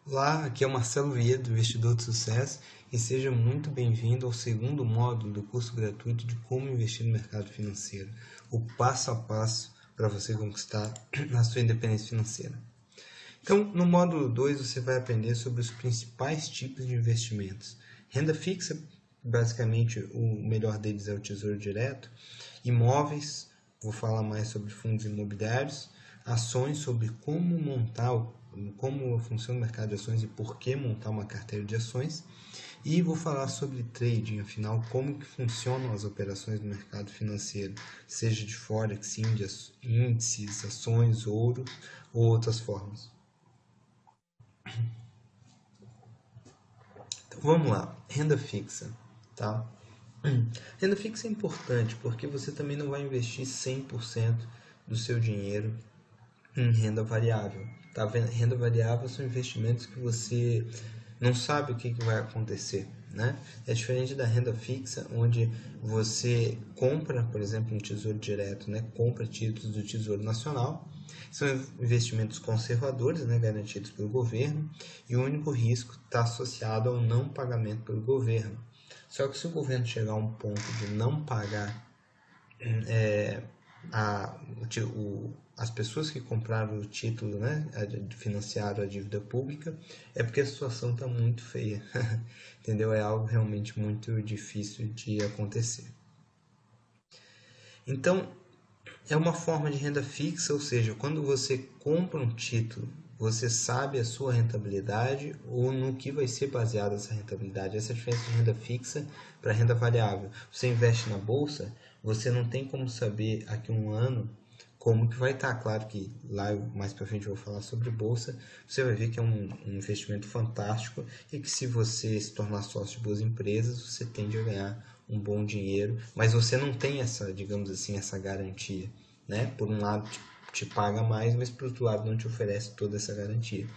Olá, aqui é o Marcelo Vieira, do Investidor de Sucesso, e seja muito bem-vindo ao segundo módulo do curso gratuito de como investir no mercado financeiro, o passo a passo para você conquistar a sua independência financeira. Então, no módulo 2, você vai aprender sobre os principais tipos de investimentos. Renda fixa, basicamente o melhor deles é o Tesouro Direto, imóveis, vou falar mais sobre fundos imobiliários, ações, sobre como funciona o mercado de ações e por que montar uma carteira de ações, e vou falar sobre trading, afinal, como que funcionam as operações no mercado financeiro, seja de forex, índices, ações, ouro ou outras formas. Então vamos lá, renda fixa, tá? Renda fixa é importante porque você também não vai investir 100% do seu dinheiro em renda variável. Tá? Renda variável são investimentos que você não sabe o que vai acontecer. Né? É diferente da renda fixa, onde você compra, por exemplo, um tesouro direto, né? Compra títulos do Tesouro Nacional. São investimentos conservadores, né? Garantidos pelo governo, e o único risco está associado ao não pagamento pelo governo. Só que se o governo chegar a um ponto de não pagar as pessoas que compraram o título, né, financiaram a dívida pública, é porque a situação está muito feia, entendeu? É algo realmente muito difícil de acontecer. Então, é uma forma de renda fixa, ou seja, quando você compra um título, você sabe a sua rentabilidade ou no que vai ser baseada essa rentabilidade. Essa é a diferença de renda fixa para renda variável. Você investe na bolsa, você não tem como saber aqui um ano como que vai estar. Claro que lá mais para frente eu vou falar sobre bolsa, você vai ver que é um investimento fantástico e que se você se tornar sócio de boas empresas, você tende a ganhar um bom dinheiro, mas você não tem essa, digamos assim, essa garantia, né? Por um lado te paga mais, mas por outro lado não te oferece toda essa garantia.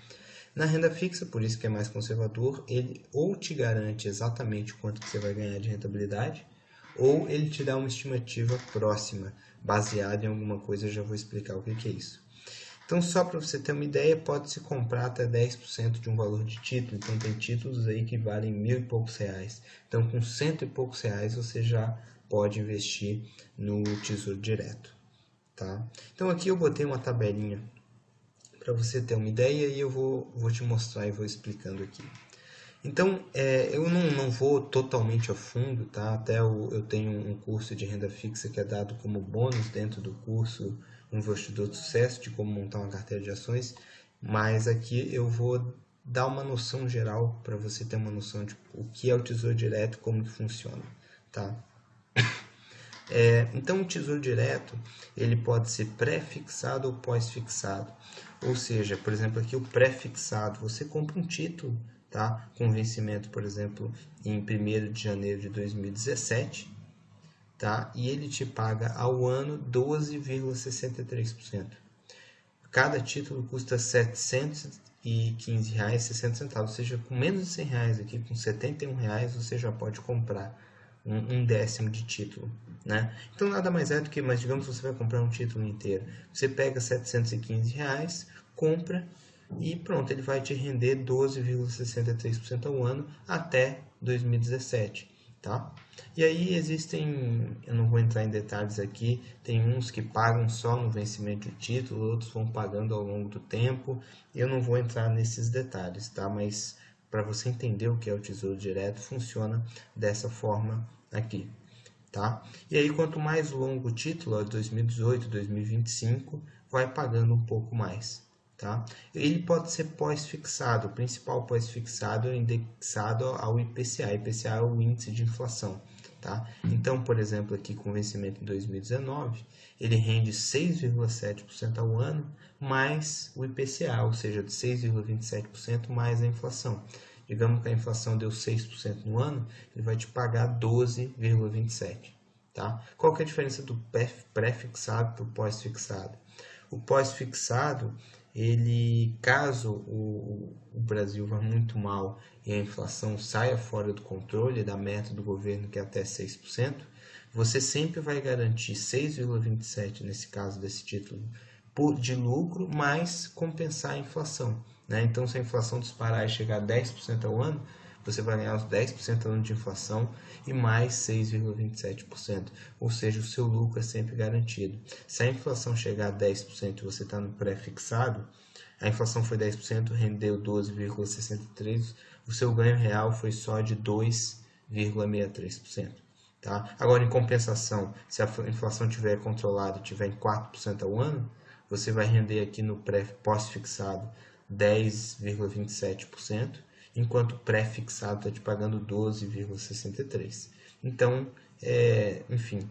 Na renda fixa, por isso que é mais conservador, ele ou te garante exatamente quanto que você vai ganhar de rentabilidade, ou ele te dá uma estimativa próxima, baseada em alguma coisa, eu já vou explicar o que é isso. Então, só para você ter uma ideia, pode-se comprar até 10% de um valor de título. Então, tem títulos aí que valem R$1.000 e poucos. Então, com R$100 e poucos você já pode investir no Tesouro Direto. Tá? Então, aqui eu botei uma tabelinha para você ter uma ideia e eu vou te mostrar e vou explicando aqui. Então, eu não vou totalmente a fundo, tá? Até eu tenho um curso de renda fixa que é dado como bônus dentro do curso Investidor de Sucesso, de como montar uma carteira de ações, mas aqui eu vou dar uma noção geral para você ter uma noção de o que é o Tesouro Direto e como que funciona, tá? Então, o Tesouro Direto ele pode ser pré-fixado ou pós-fixado. Ou seja, por exemplo, aqui o pré-fixado, você compra um título, tá? Com vencimento, por exemplo, em 1º de janeiro de 2017, tá? E ele te paga ao ano 12,63%. Cada título custa R$ 715,60, ou seja, com menos de R$100 aqui, com R$ 71, você já pode comprar um décimo de título, né? Então nada mais é do que, mas digamos que você vai comprar um título inteiro, você pega R$ 715, compra e pronto, ele vai te render 12,63% ao ano até 2017, tá? E aí existem, eu não vou entrar em detalhes aqui, tem uns que pagam só no vencimento de título, outros vão pagando ao longo do tempo, eu não vou entrar nesses detalhes, tá? Mas para você entender o que é o Tesouro Direto, funciona dessa forma aqui, tá? E aí, quanto mais longo o título, 2018, 2025, vai pagando um pouco mais, tá? Ele pode ser pós-fixado, o principal pós-fixado é indexado ao IPCA. IPCA é o índice de inflação, tá? Então, por exemplo, aqui com vencimento em 2019, ele rende 6,7% ao ano, mais o IPCA, ou seja, de 6,27% mais a inflação. Digamos que a inflação deu 6% no ano, ele vai te pagar 12,27%. Tá? Qual que é a diferença do pré-fixado para o pós-fixado? O pós-fixado, ele, caso o Brasil vá muito mal e a inflação saia fora do controle da meta do governo, que é até 6%, você sempre vai garantir 6,27% nesse caso desse título de lucro, mais compensar a inflação. né? Então, se a inflação disparar e chegar a 10% ao ano, você vai ganhar os 10% ao ano de inflação e mais 6,27%. Ou seja, o seu lucro é sempre garantido. Se a inflação chegar a 10% e você está no pré-fixado, a inflação foi 10%, rendeu 12,63%, o seu ganho real foi só de 2,63%. Tá? Agora, em compensação, se a inflação estiver controlada e estiver em 4% ao ano, você vai render aqui no pós-fixado 10,27%, enquanto o pré-fixado está te pagando 12,63%. Então, enfim,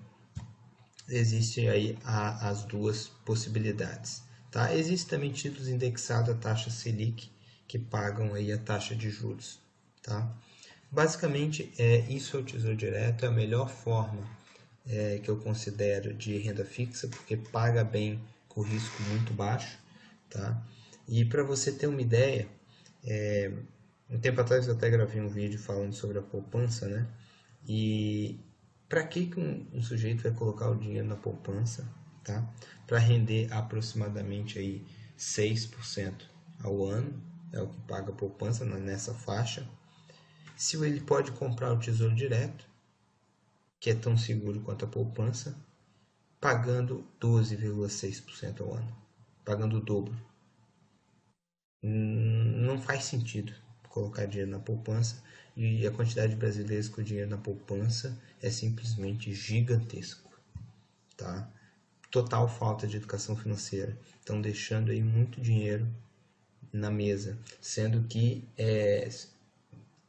existem aí as duas possibilidades. Tá? Existe também títulos indexados à taxa Selic, que pagam aí a taxa de juros. Tá? Basicamente, isso é o Tesouro Direto, é a melhor forma que eu considero de renda fixa, porque paga bem com risco muito baixo. Tá? E para você ter uma ideia, um tempo atrás eu até gravei um vídeo falando sobre a poupança, né? E para que um sujeito vai colocar o dinheiro na poupança, tá? Para render aproximadamente aí 6% ao ano, é o que paga a poupança nessa faixa. Se ele pode comprar o Tesouro Direto, que é tão seguro quanto a poupança, pagando 12,6% ao ano, pagando o dobro. Não faz sentido colocar dinheiro na poupança, e a quantidade de brasileiros com dinheiro na poupança é simplesmente gigantesco, tá? Total falta de educação financeira, estão deixando aí muito dinheiro na mesa, sendo que,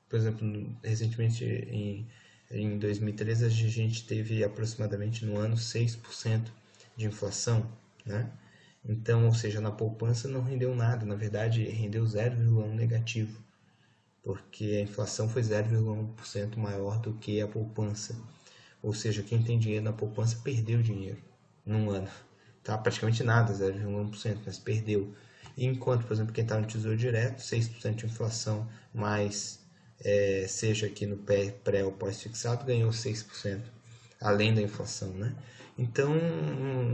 por exemplo, recentemente em 2013 a gente teve aproximadamente no ano 6% de inflação, né? Então, ou seja, na poupança não rendeu nada, na verdade rendeu 0,1 negativo, porque a inflação foi 0,1% maior do que a poupança. Ou seja, quem tem dinheiro na poupança perdeu dinheiro num ano. Tá? Praticamente nada, 0,1%, mas perdeu. Enquanto, por exemplo, quem está no Tesouro Direto, 6% de inflação, mais seja aqui no pré ou pós-fixado, ganhou 6%, além da inflação, né? Então,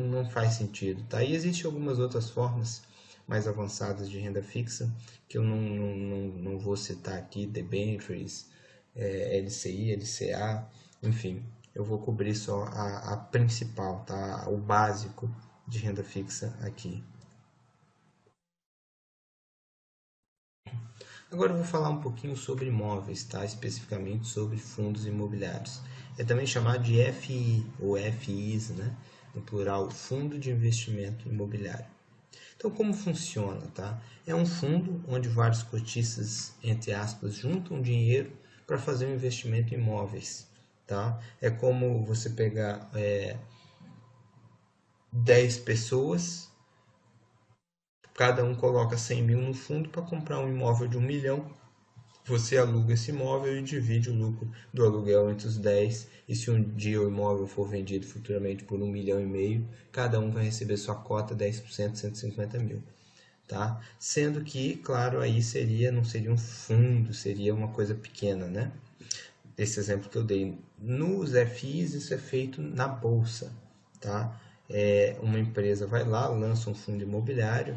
não faz sentido. Tá? E existem algumas outras formas mais avançadas de renda fixa, que eu não vou citar aqui, debentures, LCI, LCA, enfim, eu vou cobrir só a principal, tá? O básico de renda fixa aqui. Agora eu vou falar um pouquinho sobre imóveis, tá? Especificamente sobre fundos imobiliários. É também chamado de FI ou FIs, né? No plural, Fundo de Investimento Imobiliário. Então, como funciona, tá? É um fundo onde vários cotistas, entre aspas, juntam dinheiro para fazer um investimento em imóveis, tá? É como você pegar 10 pessoas, cada um coloca 100 mil no fundo para comprar um imóvel de 1 milhão. Você aluga esse imóvel e divide o lucro do aluguel entre os 10. E se um dia o imóvel for vendido futuramente por 1,5 milhão, cada um vai receber sua cota, 10%, 150 mil. Tá? Sendo que, claro, aí não seria um fundo, seria uma coisa pequena, né? Esse exemplo que eu dei. Nos FIs, isso é feito na bolsa, tá? Uma empresa vai lá, lança um fundo imobiliário,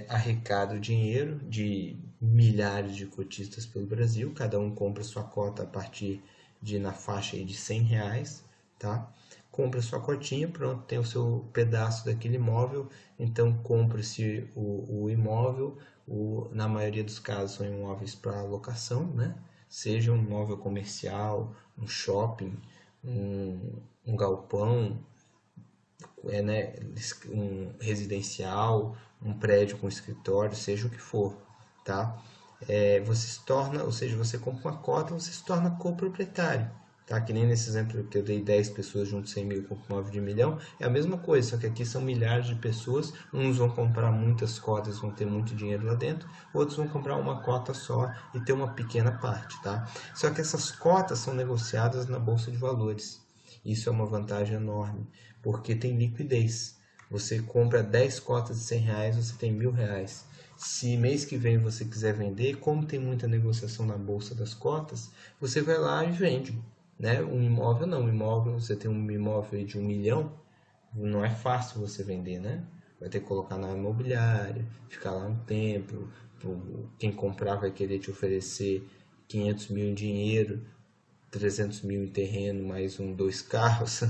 arrecada o dinheiro de milhares de cotistas pelo Brasil, cada um compra sua cota a partir na faixa aí de R$100, tá? Compra sua cotinha, pronto, tem o seu pedaço daquele imóvel, então compra-se o imóvel, na maioria dos casos são imóveis para locação, né? Seja um imóvel comercial, um shopping, um galpão, né, um residencial, um prédio com escritório, seja o que for, tá? Você se torna, ou seja, você compra uma cota, você se torna coproprietário, tá? Que nem nesse exemplo que eu dei, 10 pessoas junto 100 mil com 9 de 1 milhão, é a mesma coisa, só que aqui são milhares de pessoas, uns vão comprar muitas cotas, vão ter muito dinheiro lá dentro, outros vão comprar uma cota só e ter uma pequena parte, tá? Só que essas cotas são negociadas na Bolsa de Valores. Isso é uma vantagem enorme, porque tem liquidez. Você compra 10 cotas de R$100, você tem R$1.000. Se mês que vem você quiser vender, como tem muita negociação na bolsa das cotas, você vai lá e vende, né? Um imóvel não, você tem um imóvel de 1 milhão, não é fácil você vender, né? vai ter que colocar na imobiliária, ficar lá um tempo, quem comprar vai querer te oferecer 500 mil em dinheiro, 300 mil em terreno, mais dois carros,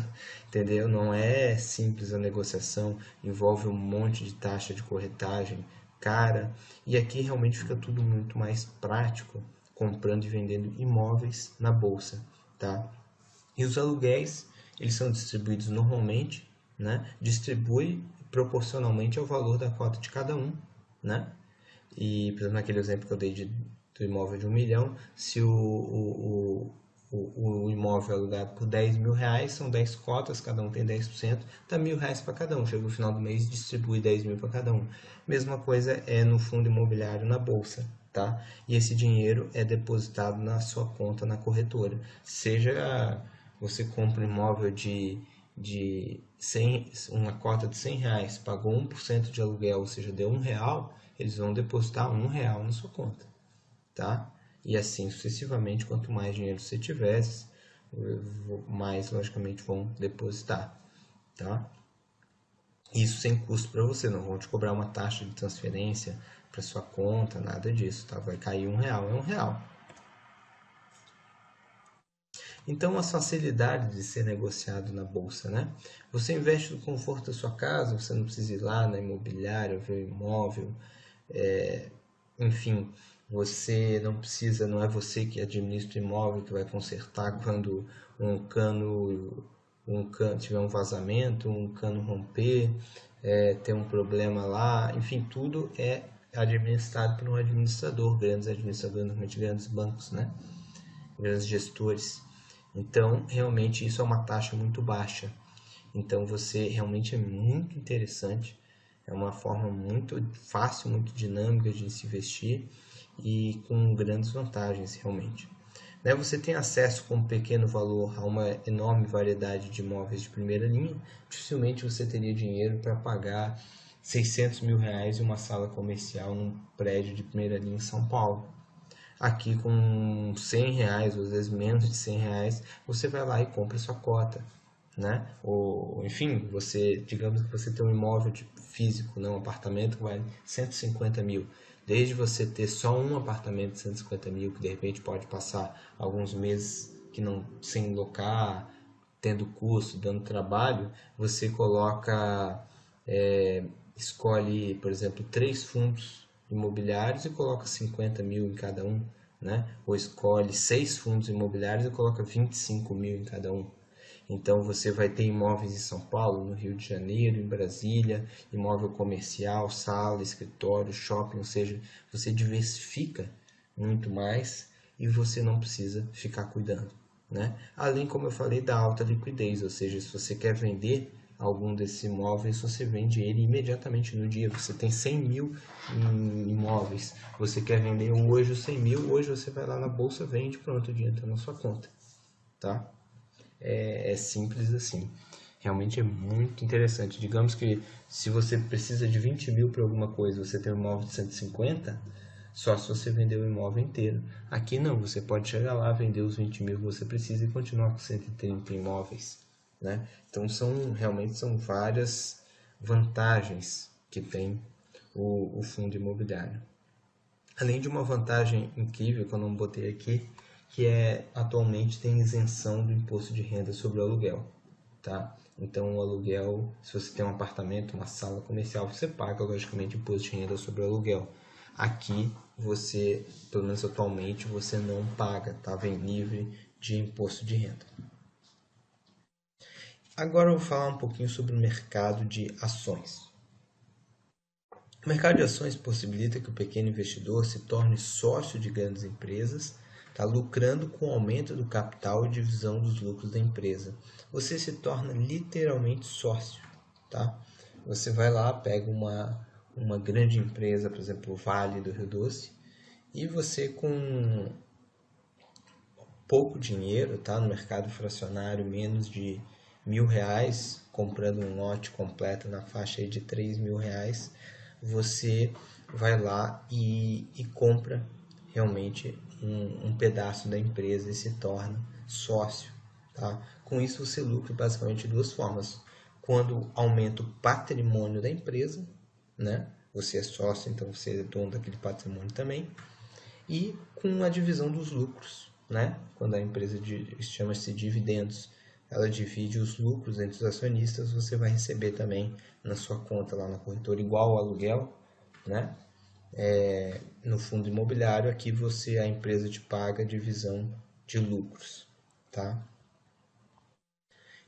entendeu? Não é simples a negociação, envolve um monte de taxa de corretagem cara, e aqui realmente fica tudo muito mais prático, comprando e vendendo imóveis na bolsa, tá? E os aluguéis, eles são distribuídos normalmente, né? Distribui proporcionalmente ao valor da cota de cada um, né? E, por exemplo, naquele exemplo que eu dei do imóvel de 1 milhão, se o imóvel é alugado por 10 mil reais, são 10 cotas, cada um tem 10%, dá R$ 1.000 para cada um. Chega no final do mês, distribui 10 mil para cada um. Mesma coisa é no fundo imobiliário na bolsa, tá? E esse dinheiro é depositado na sua conta na corretora. Seja você compra um imóvel de 100, uma cota de R$ 100, pagou 1% de aluguel, ou seja, deu R$ 1, eles vão depositar R$ 1 na sua conta, tá? E assim sucessivamente, quanto mais dinheiro você tiver, mais logicamente vão depositar, tá? Isso sem custo para você, não vão te cobrar uma taxa de transferência para sua conta, nada disso, tá? Vai cair R$ 1, é R$ 1. Então, as facilidades de ser negociado na bolsa, né? Você investe no conforto da sua casa, você não precisa ir lá na imobiliária, ver o imóvel, enfim, você não precisa, não é você que administra o imóvel que vai consertar quando um cano tiver um vazamento, um cano romper, ter um problema lá, enfim, tudo é administrado por um administrador, grandes administradores, normalmente grandes bancos, né? Grandes gestores. Então, realmente, isso é uma taxa muito baixa. Então, você realmente é muito interessante. É uma forma muito fácil, muito dinâmica de se investir e com grandes vantagens, realmente. Você tem acesso com um pequeno valor a uma enorme variedade de imóveis de primeira linha. Dificilmente você teria dinheiro para pagar R$ 600 mil em uma sala comercial num prédio de primeira linha em São Paulo. Aqui com R$ 100, ou às vezes menos de R$ 100, você vai lá e compra sua cota, né? Ou, enfim, digamos que você tem um imóvel físico, né? Um apartamento que vale 150 mil. Desde você ter só um apartamento de 150 mil, que de repente pode passar alguns meses que não, sem locar, tendo custo, dando trabalho, você escolhe, por exemplo, 3 fundos imobiliários e coloca 50 mil em cada um, né? Ou escolhe 6 fundos imobiliários e coloca 25 mil em cada um. Então você vai ter imóveis em São Paulo, no Rio de Janeiro, em Brasília, imóvel comercial, sala, escritório, shopping, ou seja, você diversifica muito mais e você não precisa ficar cuidando, né? Além, como eu falei, da alta liquidez, ou seja, se você quer vender algum desses imóveis, você vende ele imediatamente no dia. Você tem 100 mil em imóveis, você quer vender hoje os 100 mil, hoje você vai lá na bolsa, vende, pronto, o dinheiro está na sua conta, tá? É simples assim. Realmente é muito interessante. Digamos que se você precisa de 20 mil para alguma coisa, você tem um imóvel de 150, só se você vender o imóvel inteiro. Aqui não, você pode chegar lá, vender os 20 mil que você precisa e continuar com 130 imóveis, né? Então realmente são várias vantagens que tem o fundo imobiliário. Além de uma vantagem incrível que eu não botei aqui, que atualmente tem isenção do imposto de renda sobre o aluguel, tá? Então o aluguel, se você tem um apartamento, uma sala comercial, você paga logicamente imposto de renda sobre o aluguel. Aqui você, pelo menos atualmente, você não paga, tá? Vem livre de imposto de renda. Agora eu vou falar um pouquinho sobre o mercado de ações. O mercado de ações possibilita que o pequeno investidor se torne sócio de grandes empresas, tá lucrando com o aumento do capital e divisão dos lucros da empresa. Você se torna literalmente sócio, tá? Você vai lá, pega uma grande empresa, por exemplo, o Vale do Rio Doce, e você com pouco dinheiro, tá? No mercado fracionário, menos de R$ 1.000, comprando um lote completo na faixa aí de R$ 3.000, você vai lá e compra realmente um pedaço da empresa e se torna sócio, tá? Com isso você lucra basicamente de duas formas. quando aumenta o patrimônio da empresa, né? Você é sócio, então você é dono daquele patrimônio também. E com a divisão dos lucros, né? Quando a empresa chama-se dividendos, ela divide os lucros entre os acionistas, você vai receber também na sua conta lá na corretora, igual ao aluguel, né? No fundo imobiliário, aqui a empresa te paga a divisão de lucros, tá?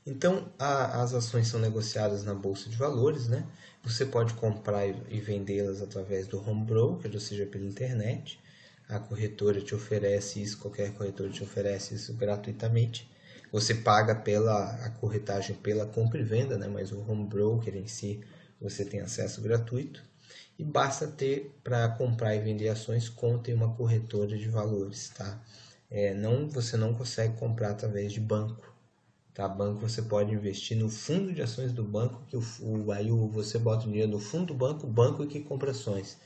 Então, as ações são negociadas na Bolsa de Valores, né? Você pode comprar e vendê-las através do home broker, ou seja, pela internet. A corretora te oferece isso, qualquer corretora te oferece isso gratuitamente. Você paga a corretagem pela compra e venda, né? Mas o home broker em si você tem acesso gratuito. E basta ter, para comprar e vender ações, conta em uma corretora de valores, tá? Você não consegue comprar através de banco. Tá? Banco você pode investir no fundo de ações do banco, que aí você bota o dinheiro no fundo do banco, o banco que compra ações.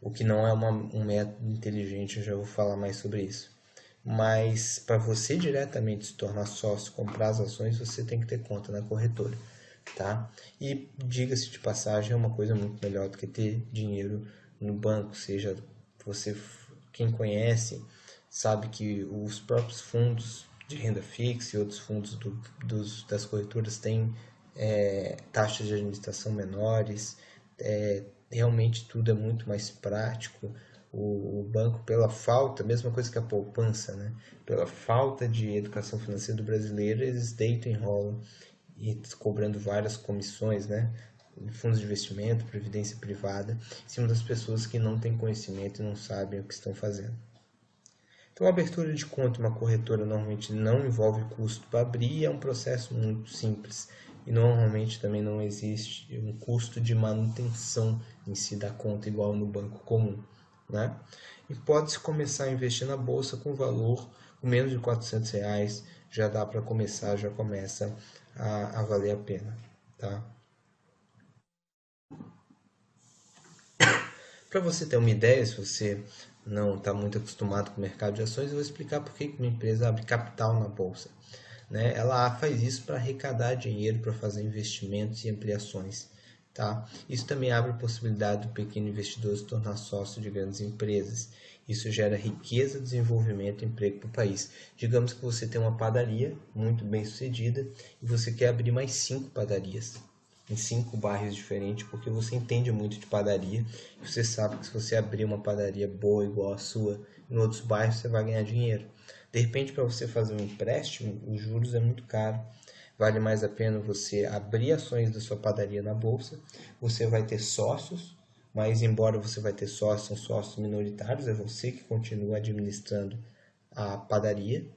O que não é um método inteligente, eu já vou falar mais sobre isso. Mas para você diretamente se tornar sócio, comprar as ações, você tem que ter conta na corretora. Tá? E diga-se de passagem, é uma coisa muito melhor do que ter dinheiro no banco. Seja você, quem conhece, sabe que os próprios fundos de renda fixa e outros fundos das corretoras têm taxas de administração menores. Realmente tudo é muito mais prático. O banco, pela falta, mesma coisa que a poupança, né? Pela falta de educação financeira do brasileiro, eles deitam e enrolam e cobrando várias comissões, né? Fundos de investimento, previdência privada, em cima das pessoas que não têm conhecimento e não sabem o que estão fazendo. Então, a abertura de conta em uma corretora normalmente não envolve custo para abrir e é um processo muito simples. E normalmente também não existe um custo de manutenção em si da conta igual no banco comum, né? E pode-se começar a investir na bolsa com valor com menos de R$400, já dá para começar, já começa a valer a pena, tá? Para você ter uma ideia, se você não está muito acostumado com o mercado de ações, eu vou explicar por que uma empresa abre capital na bolsa, né? Ela faz isso para arrecadar dinheiro, para fazer investimentos e ampliações. Tá? Isso também abre a possibilidade do pequeno investidor se tornar sócio de grandes empresas. Isso gera riqueza, desenvolvimento e emprego para o país. Digamos que você tem uma padaria muito bem sucedida e você quer abrir mais 5 padarias em 5 bairros diferentes, porque você entende muito de padaria. E você sabe que se você abrir uma padaria boa igual a sua em outros bairros, você vai ganhar dinheiro. De repente, para você fazer um empréstimo, os juros é muito caro. Vale mais a pena você abrir ações da sua padaria na bolsa. Você vai ter sócios, mas embora você vai ter sócios, são sócios minoritários, é você que continua administrando a padaria.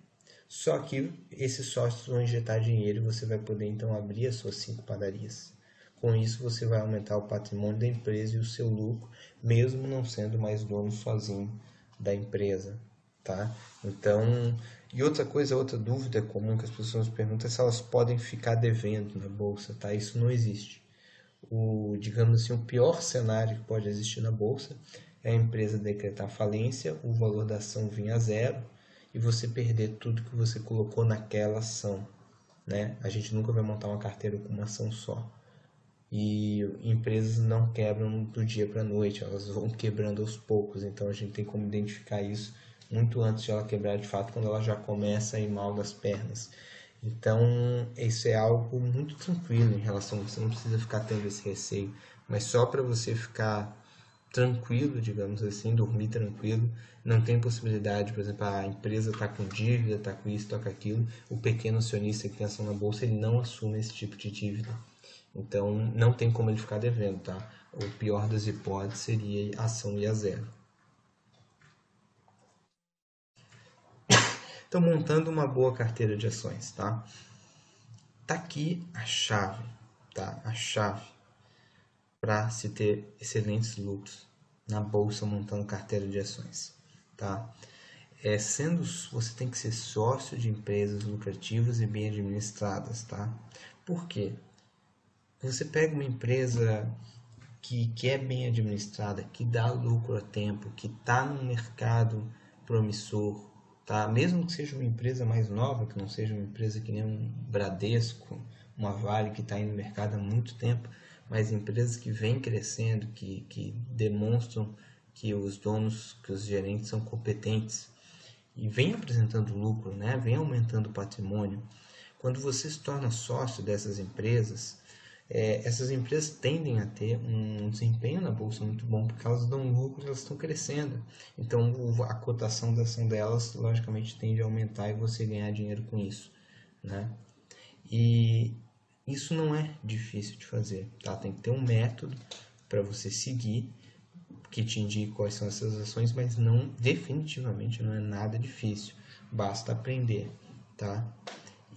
Só que esses sócios vão injetar dinheiro e você vai poder então abrir as suas 5 padarias. Com isso você vai aumentar o patrimônio da empresa e o seu lucro, mesmo não sendo mais dono sozinho da empresa, tá? Então, e outra coisa, outra dúvida comum que as pessoas perguntam é se elas podem ficar devendo na bolsa, tá? Isso não existe. Digamos assim, o pior cenário que pode existir na bolsa é a empresa decretar falência, o valor da ação vir a zero e você perder tudo que você colocou naquela ação, né? A gente nunca vai montar uma carteira com uma ação só. E empresas não quebram do dia para a noite, elas vão quebrando aos poucos, então a gente tem como identificar isso muito antes de ela quebrar de fato, quando ela já começa a ir mal das pernas. Então, isso é algo muito tranquilo em relação, você não precisa ficar tendo esse receio, mas só para você ficar tranquilo, digamos assim, dormir tranquilo, não tem possibilidade, por exemplo, a empresa está com dívida, está com isso, está com aquilo, o pequeno acionista que tem ação na bolsa, ele não assume esse tipo de dívida. Então, não tem como ele ficar devendo, tá? O pior das hipóteses seria a ação ir a zero. Então, montando uma boa carteira de ações, tá? Tá aqui a chave, tá? A chave para se ter excelentes lucros na bolsa montando carteira de ações, tá? Você tem que ser sócio de empresas lucrativas e bem administradas, tá? Por quê? Você pega uma empresa que é bem administrada, que dá lucro a tempo, que está num mercado promissor, tá? Mesmo que seja uma empresa mais nova, que não seja uma empresa que nem um Bradesco, uma Vale que está aí no mercado há muito tempo, mas empresas que vêm crescendo, que demonstram que os donos, que os gerentes são competentes e vêm apresentando lucro, né? Vem aumentando o patrimônio. Quando você se torna sócio dessas empresas, essas empresas tendem a ter um desempenho na bolsa muito bom, porque elas dão lucro, elas estão crescendo. Então a cotação da ação delas, logicamente, tende a aumentar e você ganhar dinheiro com isso, né? E isso não é difícil de fazer, tá? Tem que ter um método para você seguir que te indique quais são essas ações, mas não, definitivamente não é nada difícil, basta aprender, tá?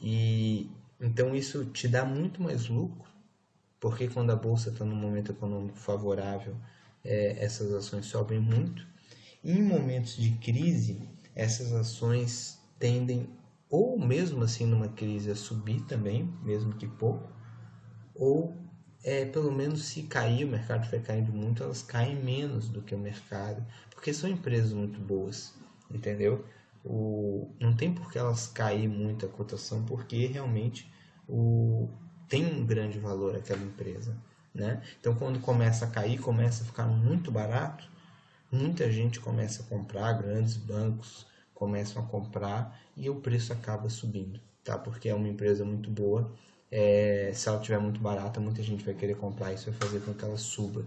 E então isso te dá muito mais lucro, porque quando a bolsa está num momento econômico favorável, essas ações sobem muito. E em momentos de crise, essas ações tendem, ou mesmo assim numa crise, a subir também, mesmo que pouco, ou pelo menos se cair, o mercado estiver caindo muito, elas caem menos do que o mercado, porque são empresas muito boas, entendeu? Não tem por que elas cair muito a cotação, porque realmente tem um grande valor aquela empresa, né? Então quando começa a cair, começa a ficar muito barato, muita gente começa a comprar, grandes bancos começam a comprar e o preço acaba subindo, tá? Porque é uma empresa muito boa, se ela estiver muito barata, muita gente vai querer comprar, isso vai fazer com que ela suba,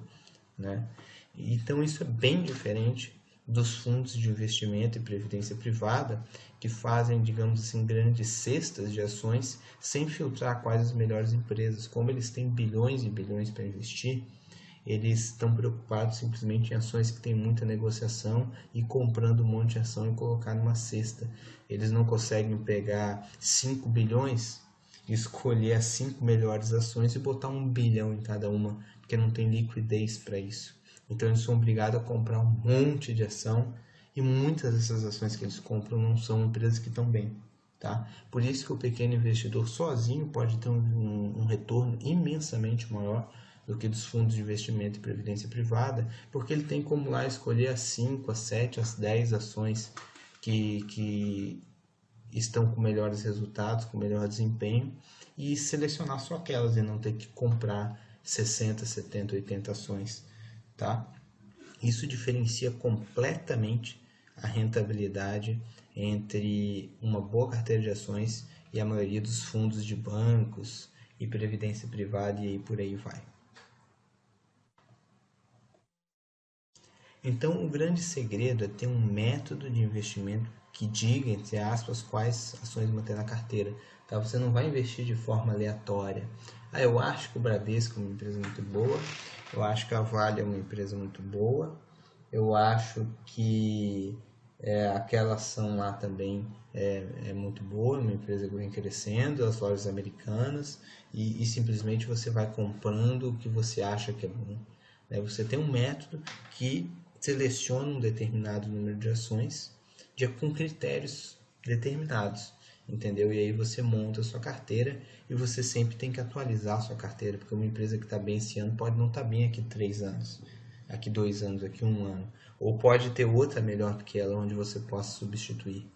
né? Então isso é bem diferente dos fundos de investimento e previdência privada, que fazem, digamos assim, grandes cestas de ações sem filtrar quais as melhores empresas. Como eles têm bilhões e bilhões para investir, eles estão preocupados simplesmente em ações que têm muita negociação e comprando um monte de ação e colocar numa cesta. Eles não conseguem pegar 5 bilhões, escolher as 5 melhores ações e botar 1 bilhão em cada uma, porque não tem liquidez para isso. Então eles são obrigados a comprar um monte de ação e muitas dessas ações que eles compram não são empresas que estão bem, tá? Por isso que o pequeno investidor sozinho pode ter um retorno imensamente maior do que dos fundos de investimento e previdência privada, porque ele tem como lá escolher as 5, as 7, as 10 ações que estão com melhores resultados, com melhor desempenho, e selecionar só aquelas e não ter que comprar 60, 70, 80 ações, tá? Isso diferencia completamente a rentabilidade entre uma boa carteira de ações e a maioria dos fundos de bancos e previdência privada e por aí vai. Então, o grande segredo é ter um método de investimento que diga, entre aspas, quais ações manter na carteira. Tá? Você não vai investir de forma aleatória. Eu acho que o Bradesco é uma empresa muito boa, eu acho que a Vale é uma empresa muito boa, eu acho que aquela ação lá também é muito boa, uma empresa que vem crescendo, as lojas americanas, e simplesmente você vai comprando o que você acha que é bom. Você tem um método que seleciona um determinado número de ações com critérios determinados, entendeu? E aí você monta a sua carteira e você sempre tem que atualizar a sua carteira, porque uma empresa que está bem esse ano pode não estar bem aqui 3 anos, aqui 2 anos, aqui 1 ano, ou pode ter outra melhor do que ela, onde você possa substituir,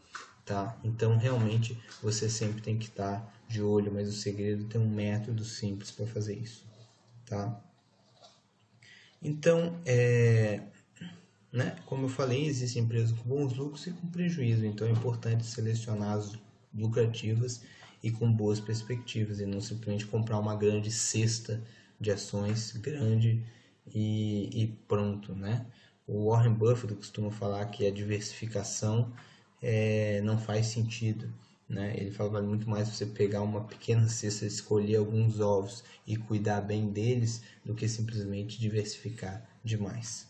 tá? Então realmente você sempre tem que estar de olho, mas o segredo é ter um método simples para fazer isso, tá? Então, como eu falei, existem empresas com bons lucros e com prejuízo, então é importante selecionar as lucrativas e com boas perspectivas, e não simplesmente comprar uma grande cesta de ações grande e pronto, né? O Warren Buffett costuma falar que a diversificação não faz sentido, né? Ele fala que vale muito mais você pegar uma pequena cesta, escolher alguns ovos e cuidar bem deles, do que simplesmente diversificar demais.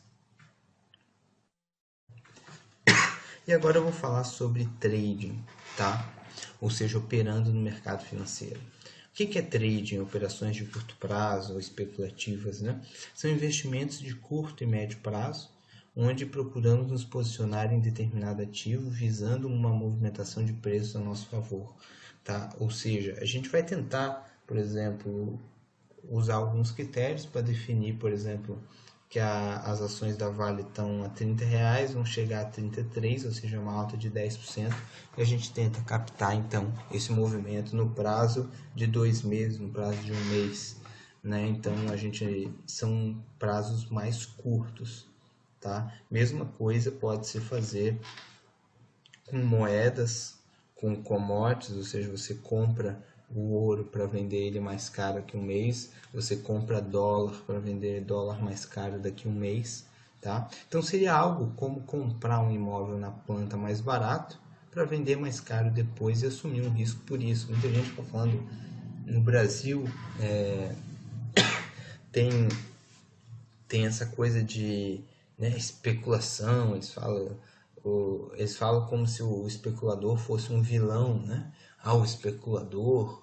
E agora eu vou falar sobre trading, tá? Ou seja, operando no mercado financeiro. O que é trading? Operações de curto prazo ou especulativas, né? São investimentos de curto e médio prazo, onde procuramos nos posicionar em determinado ativo, visando uma movimentação de preços a nosso favor, tá? Ou seja, a gente vai tentar, por exemplo, usar alguns critérios para definir, por exemplo, que as ações da Vale estão a R$ 30, vão chegar a 33, ou seja, uma alta de 10%, e a gente tenta captar então esse movimento no prazo de 2 meses, no prazo de 1 mês, né? Então são prazos mais curtos, tá? Mesma coisa pode se fazer com moedas, com commodities, ou seja, você compra o ouro para vender ele mais caro daqui a um mês, você compra dólar para vender dólar mais caro daqui a um mês, tá? Então seria algo como comprar um imóvel na planta mais barato para vender mais caro depois e assumir um risco por isso. Muita gente está falando no Brasil tem essa coisa de, né, especulação, eles falam como se o especulador fosse um vilão, né? O especulador.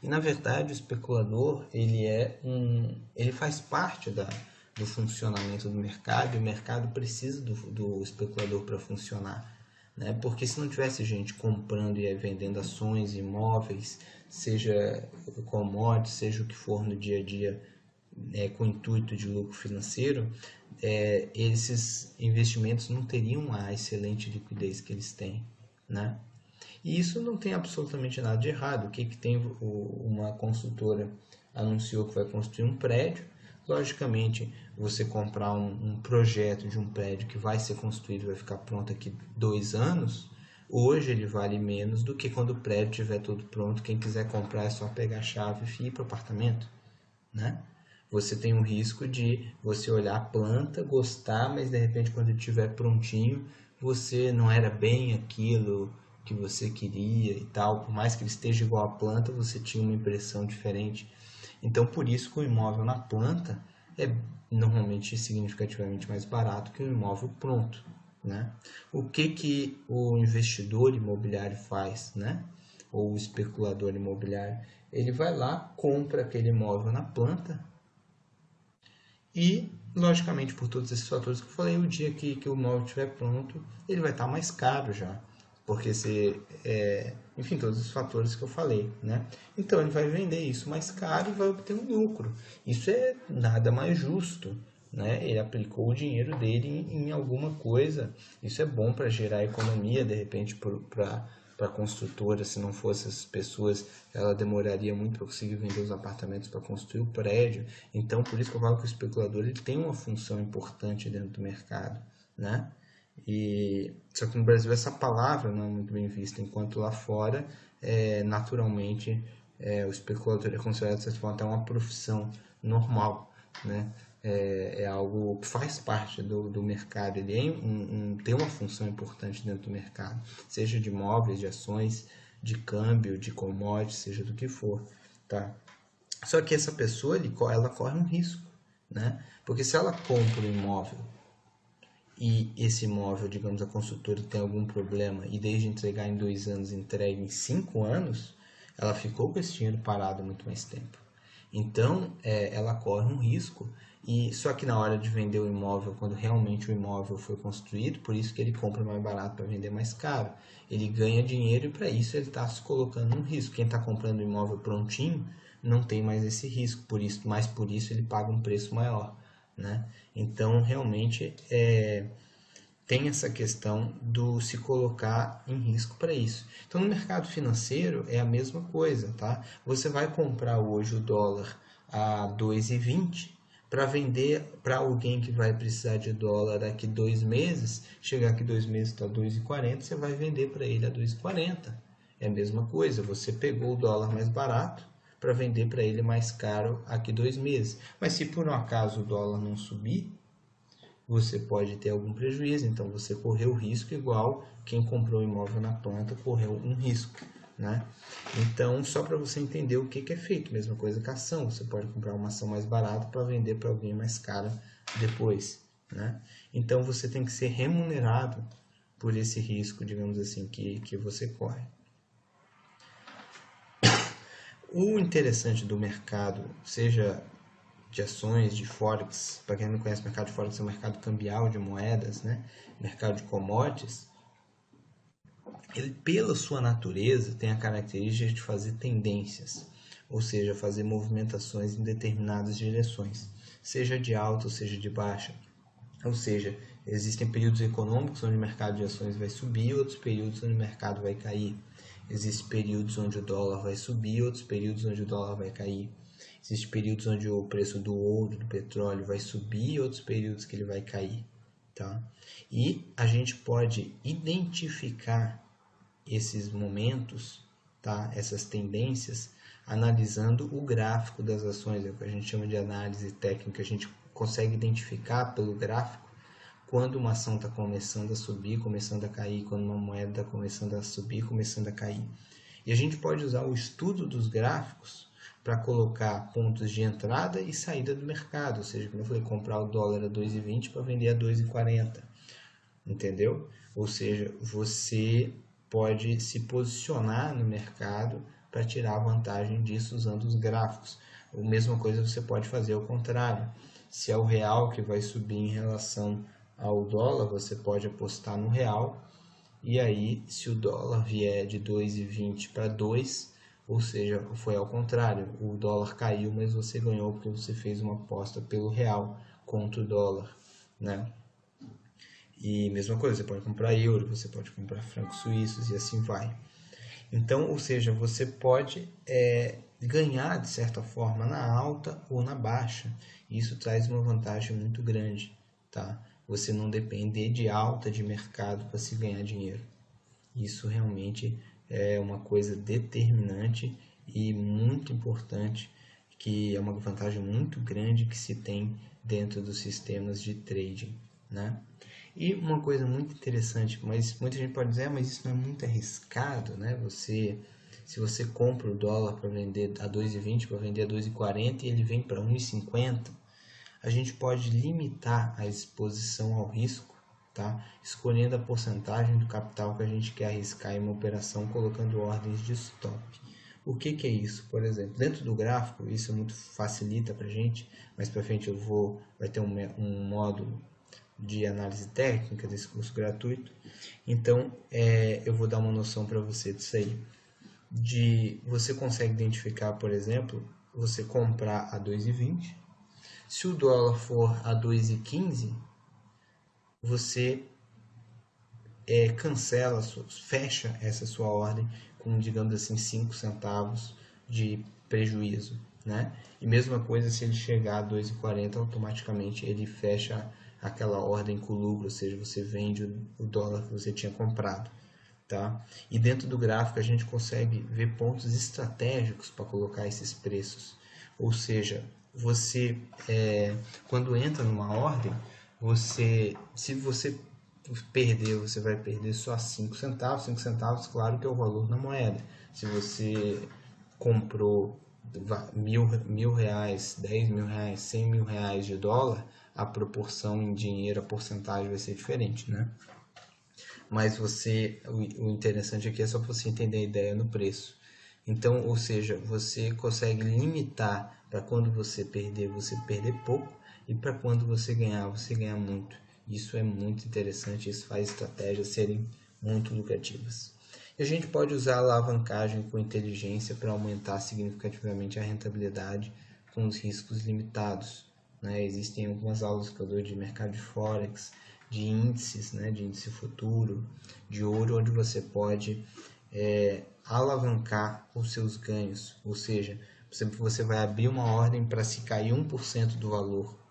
E na verdade o especulador ele faz parte do funcionamento do mercado, e o mercado precisa do especulador para funcionar, né? Porque se não tivesse gente comprando e vendendo ações, imóveis, seja commodities, seja o que for no dia a dia, com o intuito de lucro financeiro, esses investimentos não teriam a excelente liquidez que eles têm, né? E isso não tem absolutamente nada de errado. O que tem? Uma consultora anunciou que vai construir um prédio. Logicamente, você comprar um projeto de um prédio que vai ser construído, vai ficar pronto aqui 2 anos, hoje ele vale menos do que quando o prédio estiver todo pronto. Quem quiser comprar é só pegar a chave e ir para o apartamento, né? Você tem um risco de você olhar a planta, gostar, mas de repente quando estiver prontinho, você não era bem aquilo que você queria e tal. Por mais que ele esteja igual à planta, você tinha uma impressão diferente. Então, por isso que o imóvel na planta é normalmente significativamente mais barato que o imóvel pronto, né? O que o investidor imobiliário faz, né? Ou o especulador imobiliário? Ele vai lá, compra aquele imóvel na planta e, logicamente, por todos esses fatores que eu falei, o dia que o imóvel estiver pronto, ele vai estar mais caro já. Porque enfim, todos os fatores que eu falei, né? Então ele vai vender isso mais caro e vai obter um lucro. Isso é nada mais justo, né? Ele aplicou o dinheiro dele em alguma coisa. Isso é bom para gerar economia, de repente, para a construtora. Se não fosse essas pessoas, ela demoraria muito para conseguir vender os apartamentos para construir o prédio. Então, por isso que eu falo que o especulador ele tem uma função importante dentro do mercado, né? Só que no Brasil essa palavra não é muito bem vista, enquanto lá fora, naturalmente, o especulador é considerado, de certa forma, até uma profissão normal, né? É algo que faz parte do mercado, ele tem uma função importante dentro do mercado, seja de imóveis, de ações, de câmbio, de commodities, seja do que for, tá? Só que essa pessoa, ela corre um risco, né? Porque se ela compra um imóvel e esse imóvel, digamos, a construtora tem algum problema e desde entregar em 2 anos, entrega em 5 anos, ela ficou com esse dinheiro parado há muito mais tempo. Então, ela corre um risco, e só que na hora de vender o imóvel, quando realmente o imóvel foi construído, por isso que ele compra mais barato para vender mais caro. Ele ganha dinheiro e para isso ele está se colocando um risco. Quem está comprando o imóvel prontinho não tem mais esse risco, mas por isso ele paga um preço maior, né? Então, realmente, tem essa questão do se colocar em risco para isso. Então, no mercado financeiro é a mesma coisa, tá? Você vai comprar hoje o dólar a 2,20 para vender para alguém que vai precisar de dólar daqui 2 meses, chegar aqui 2 meses está 2,40, você vai vender para ele a 2,40. É a mesma coisa, você pegou o dólar mais barato para vender para ele mais caro aqui 2 meses. Mas se por um acaso o dólar não subir, você pode ter algum prejuízo, então você correu risco igual quem comprou o imóvel na planta correu um risco, né? Então, só para você entender o que é feito, mesma coisa com a ação, você pode comprar uma ação mais barata para vender para alguém mais cara depois, né? Então, você tem que ser remunerado por esse risco, digamos assim, que você corre. O interessante do mercado, seja de ações, de Forex, para quem não conhece, o mercado de Forex é um mercado cambial de moedas, né? Mercado de commodities, ele, pela sua natureza, tem a característica de fazer tendências, ou seja, fazer movimentações em determinadas direções. seja de alta ou seja de baixa. Ou seja, existem períodos econômicos onde o mercado de ações vai subir, outros períodos onde o mercado vai cair. Existem períodos onde o dólar vai subir, outros períodos onde o dólar vai cair. Existem períodos onde o preço do ouro, do petróleo vai subir, outros períodos que ele vai cair. Tá? E a gente pode identificar esses momentos, tá? Essas tendências, analisando o gráfico das ações, é o que a gente chama de análise técnica. A gente consegue identificar pelo gráfico quando uma ação está começando a subir, começando a cair, quando uma moeda está começando a subir, começando a cair. E a gente pode usar o estudo dos gráficos para colocar pontos de entrada e saída do mercado, ou seja, como eu falei, comprar o dólar a 2,20 para vender a 2,40, entendeu? Ou seja, você pode se posicionar no mercado para tirar vantagem disso usando os gráficos. A mesma coisa você pode fazer ao contrário. Se é o real que vai subir em relação ao dólar, você pode apostar no real, e aí se o dólar vier de 2,20 para 2, ou seja, foi ao contrário, o dólar caiu, mas você ganhou porque você fez uma aposta pelo real contra o dólar, né? E mesma coisa, você pode comprar euro, você pode comprar francos suíços e assim vai. Então, ou seja, você pode ganhar de certa forma na alta ou na baixa. Isso traz uma vantagem muito grande, tá? Você não depender de alta de mercado para se ganhar dinheiro. Isso realmente é uma coisa determinante e muito importante, que é uma vantagem muito grande que se tem dentro dos sistemas de trading, né? E uma coisa muito interessante, mas muita gente pode dizer, mas isso não é muito arriscado, né? Se você compra o dólar para vender a 2,20 para vender a 2,40 e ele vem para 1,50, a gente pode limitar a exposição ao risco, tá? Escolhendo a porcentagem do capital que a gente quer arriscar em uma operação, colocando ordens de stop. O que é isso? Por exemplo, dentro do gráfico, isso muito facilita para a gente, mas para frente vai ter um módulo de análise técnica desse curso gratuito. Então, eu vou dar uma noção para você disso aí. Você consegue identificar, por exemplo, você comprar a 2,20. Se o dólar for a 2,15, você fecha essa sua ordem com, digamos assim, 5 centavos de prejuízo, né? E mesma coisa se ele chegar a 2,40, automaticamente ele fecha aquela ordem com lucro, ou seja, você vende o dólar que você tinha comprado, tá? E dentro do gráfico a gente consegue ver pontos estratégicos para colocar esses preços, ou seja, você quando entra numa ordem, se você perder, você vai perder só 5 centavos. 5 centavos, claro que é o valor da moeda. Se você comprou R$1.000, R$10.000, R$100.000 de dólar, a proporção em dinheiro, a porcentagem vai ser diferente, né? Mas o interessante aqui é só você entender a ideia no preço. Então, ou seja, você consegue limitar para quando você perder pouco, e para quando você ganhar muito. Isso é muito interessante, isso faz estratégias serem muito lucrativas. E a gente pode usar a alavancagem com inteligência para aumentar significativamente a rentabilidade com os riscos limitados, né? Existem algumas aulas que eu dou de mercado de Forex, de índices, né? De índice futuro, de ouro, onde você pode alavancar os seus ganhos, ou seja, você vai abrir uma ordem para, se cair 1% do valor,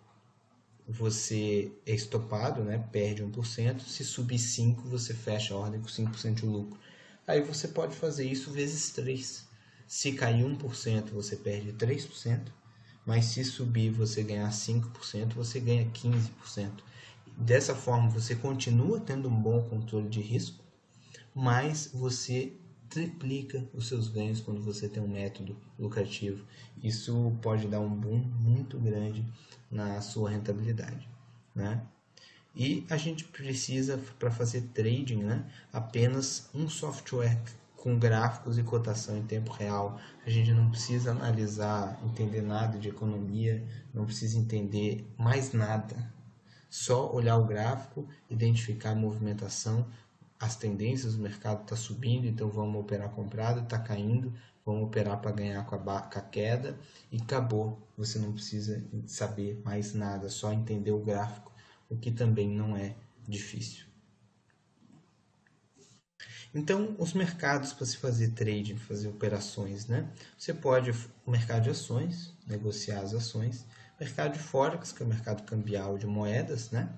você é estopado, né? Perde 1%, se subir 5%, você fecha a ordem com 5% de lucro. Aí você pode fazer isso vezes 3. Se cair 1%, você perde 3%, mas se subir você ganhar 5%, você ganha 15%. Dessa forma, você continua tendo um bom controle de risco, mas você triplica os seus ganhos quando você tem um método lucrativo. Isso pode dar um boom muito grande na sua rentabilidade, né? E a gente precisa, para fazer trading, né, apenas um software com gráficos e cotação em tempo real. A gente não precisa analisar, entender nada de economia, não precisa entender mais nada. Só olhar o gráfico, identificar a movimentação, as tendências, o mercado está subindo, então vamos operar comprado, está caindo, vamos operar para ganhar com a queda e acabou. Você não precisa saber mais nada, só entender o gráfico, o que também não é difícil. Então, os mercados para se fazer trading, fazer operações, né? Você pode, o mercado de ações, negociar as ações, mercado de Forex, que é o mercado cambial de moedas, né?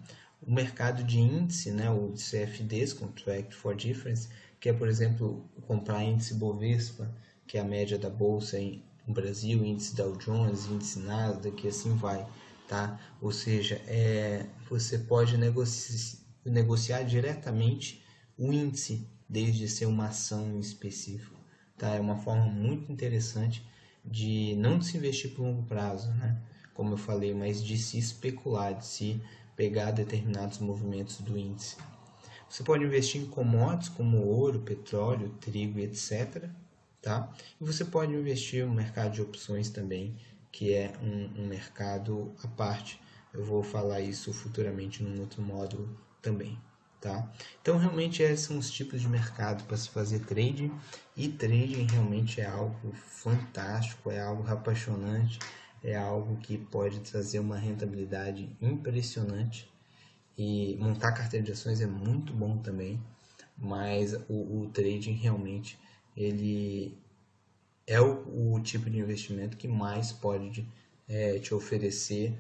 O mercado de índice, né? O CFDs, Contract for Difference, que é, por exemplo, comprar índice Bovespa, que é a média da bolsa no Brasil, índice Dow Jones, índice Nasdaq, e assim vai, tá? Ou seja, você pode negociar diretamente o índice, desde ser uma ação em específico, tá? É uma forma muito interessante de não se investir por longo prazo, né? Como eu falei, mas de se especular, de se pegar determinados movimentos do índice. Você pode investir em commodities como ouro, petróleo, trigo, etc. Tá? E você pode investir no mercado de opções também, que é um mercado à parte. Eu vou falar isso futuramente num outro módulo também. Tá? Então, realmente, esses são os tipos de mercado para se fazer trading. E trading realmente é algo fantástico, é algo apaixonante, é algo que pode trazer uma rentabilidade impressionante. E montar carteira de ações é muito bom também, mas o trading realmente ele é o tipo de investimento que mais pode te oferecer.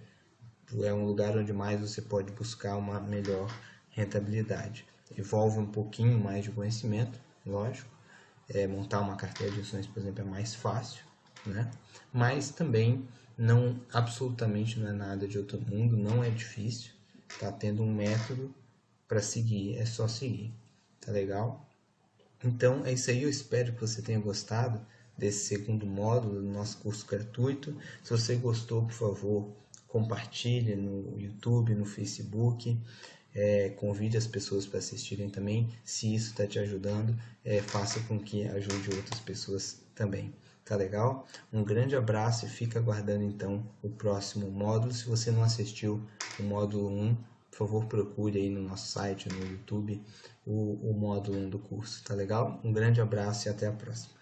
É um lugar onde mais você pode buscar uma melhor rentabilidade. Envolve um pouquinho mais de conhecimento, lógico. Montar uma carteira de ações, por exemplo, é mais fácil, né? Mas também não, absolutamente não é nada de outro mundo, não é difícil. Tá tendo um método para seguir, é só seguir, tá legal? Então é isso aí, eu espero que você tenha gostado desse segundo módulo do nosso curso gratuito. Se você gostou, por favor, compartilhe no YouTube, no Facebook, convide as pessoas para assistirem também. Se isso está te ajudando, faça com que ajude outras pessoas também. Tá legal? Um grande abraço e fica aguardando então o próximo módulo. Se você não assistiu o módulo 1, por favor, procure aí no nosso site, no YouTube, o módulo 1 do curso. Tá legal? Um grande abraço e até a próxima.